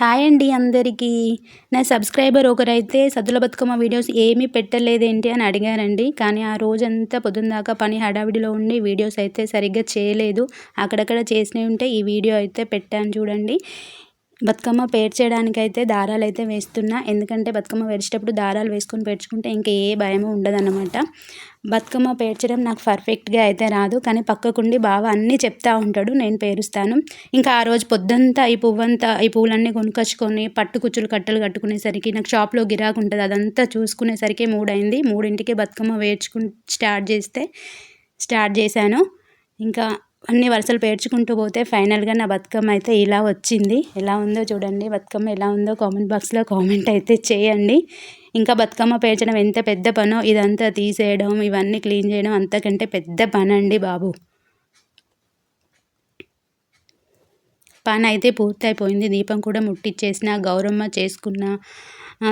Hi అండి అందరికీ. నా సబ్స్క్రైబర్ ఒకరైతే సద్దుల బతుకమ్మ వీడియోస్ ఏమీ పెట్టలేదేంటి అని అడిగారండి. కానీ ఆ రోజంతా పొద్దున్నదాకా పని హడావిడిలో ఉండి వీడియోస్ అయితే సరిగ్గా చేయలేదు. అక్కడక్కడ చేసినవి ఉంటే ఈ వీడియో అయితే పెట్టాను చూడండి. బతుకమ్మ పేర్చేయడానికైతే దారాలైతే వేస్తున్నా. ఎందుకంటే బతుకమ్మ పేర్చేటప్పుడు దారాలు వేసుకొని పేర్చుకుంటే ఇంకా ఏ భయము ఉండదన్నమాట. బతుకమ్మ పేర్చడం నాకు పర్ఫెక్ట్గా అయితే రాదు, కానీ పక్కకుండి బావ అన్నీ చెప్తా ఉంటాడు, నేను పేరుస్తాను. ఇంకా ఆ రోజు పొద్దంతా ఈ పువ్వులన్నీ కొనుక్కొచ్చుకొని పట్టు కుచ్చులు కట్టలు కట్టుకునేసరికి నాకు షాప్లో గిరాకు ఉంటుంది, అదంతా చూసుకునేసరికి 3 అయింది. 3ంటికి బతుకమ్మ స్టార్ట్ చేశాను. ఇంకా అన్ని వరుసలు పేర్చుకుంటూ పోతే ఫైనల్గా నా బతుకమ్మ అయితే ఇలా వచ్చింది. ఎలా ఉందో చూడండి, బతుకమ్మ ఎలా ఉందో కామెంట్ బాక్స్లో కామెంట్ అయితే చేయండి. ఇంకా బతుకమ్మ పేర్చడం ఎంత పెద్ద పనో, ఇదంతా తీసేయడం ఇవన్నీ క్లీన్ చేయడం అంతకంటే పెద్ద పని అండి బాబు. పని అయితే పూర్తయిపోయింది. దీపం కూడా ముట్టించేసిన, గౌరమ్మ చేసుకున్న,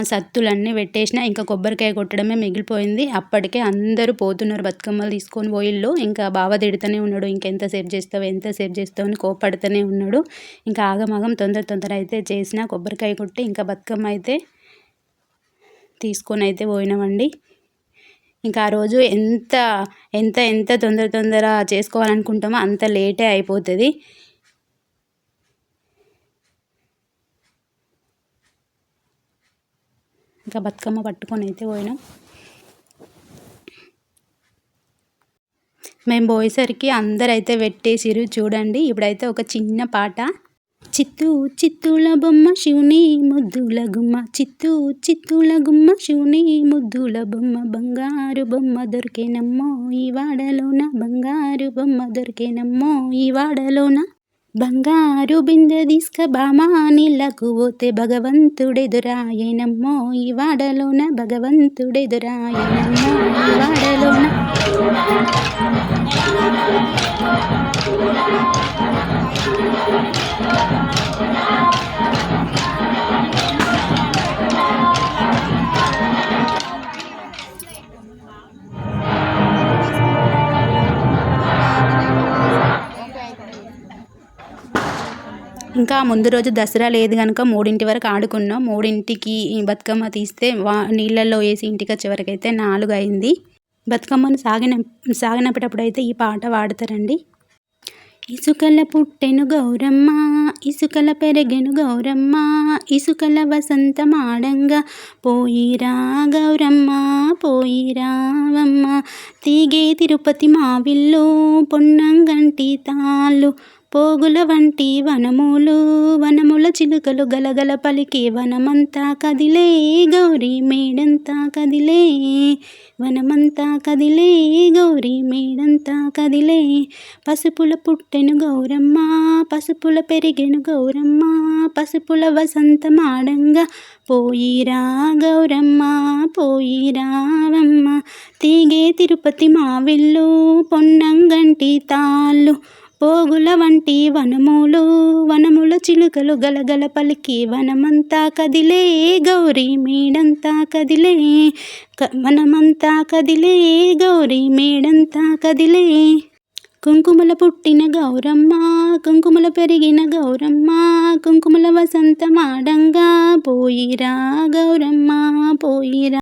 సత్తులన్నీ పెట్టేసిన, ఇంకా కొబ్బరికాయ కొట్టడమే మిగిలిపోయింది. అప్పటికే అందరూ పోతున్నారు బతుకమ్మలు తీసుకొని పోయిళ్ళు. ఇంకా బావ తిడుతూనే ఉన్నాడు, ఇంకెంతసేపు చేస్తావు అని కోపడుతూనే ఉన్నాడు. ఇంకా ఆగమాగం తొందర అయితే చేసిన, కొబ్బరికాయ కొట్టి ఇంకా బతుకమ్మ అయితే తీసుకొని అయితే పోయినామండి. ఇంకా ఆ రోజు ఎంత తొందర చేసుకోవాలనుకుంటామో అంత లేటే అయిపోతుంది. ఇంకా బతుకమ్మ పట్టుకొని అయితే పోయినాం. మేము పోయేసరికి అందరైతే పెట్టేసిరు చూడండి. ఇప్పుడైతే ఒక చిన్న పాట. చిత్తూల బొమ్మ శివుని ముద్దుల గుమ్మ, చిత్తూల గుమ్మ శివుని ముద్దుల బొమ్మ, బంగారు బొమ్మ దొరికేనమ్మో ఈ వాడలోన, బంగారు బొమ్మ దొరికేనమ్మో ఈ వాడలోన, బంగారు బిందె తీసుక బామా నీళ్ళకు పోతే భగవంతుడెదురాయనమ్మో ఈ వాడలోన, భగవంతుడెదురాయనమ్మో ఈ వాడలోన. ఇంకా ముందు రోజు దసరా లేదు కనుక 3 వరకు ఆడుకున్నాం. 3ంటికి బతుకమ్మ తీస్తే నీళ్ళల్లో వేసి ఇంటికి వచ్చే వరకు అయితే 4 అయింది. బతుకమ్మను సాగినప్పుడు అయితే ఈ పాట పాడతారండి. ఇసుకల పుట్టెను గౌరమ్మ, ఇసుకల పెరిగెను గౌరమ్మ, ఇసుకల వసంతమాడంగా పోయిరా గౌరమ్మ పోయిరావమ్మ, తీగే తిరుపతి మావిల్లు పొన్నంగంటి తాళ్ళు, పోగుల వంటి వనముల చిలుకలు గలగల పలికి వనమంతా కదిలే గౌరీ మేడంతా కదిలే, వనమంతా కదిలే గౌరీ మేడంతా కదిలే, పసుపుల పుట్టెను గౌరమ్మ, పసుపుల పెరిగెను గౌరమ్మ, పసుపుల వసంతమాడంగా పోయిరా గౌరమ్మ పోయిరావమ్మ, తీగే తిరుపతి మావిల్లు పొన్నంగంటి తాళ్ళు, పోగుల వంటి వనముల చిలుకలు గలగల పలికి వనమంతా కదిలే గౌరీ మేడంతా కదిలే, వనమంతా కదిలే గౌరీ మేడంతా కదిలే, కుంకుమల పుట్టిన గౌరమ్మ, కుంకుమల పెరిగిన గౌరమ్మ, కుంకుమల వసంతమాడంగా పోయిరా గౌరమ్మ పోయిరా.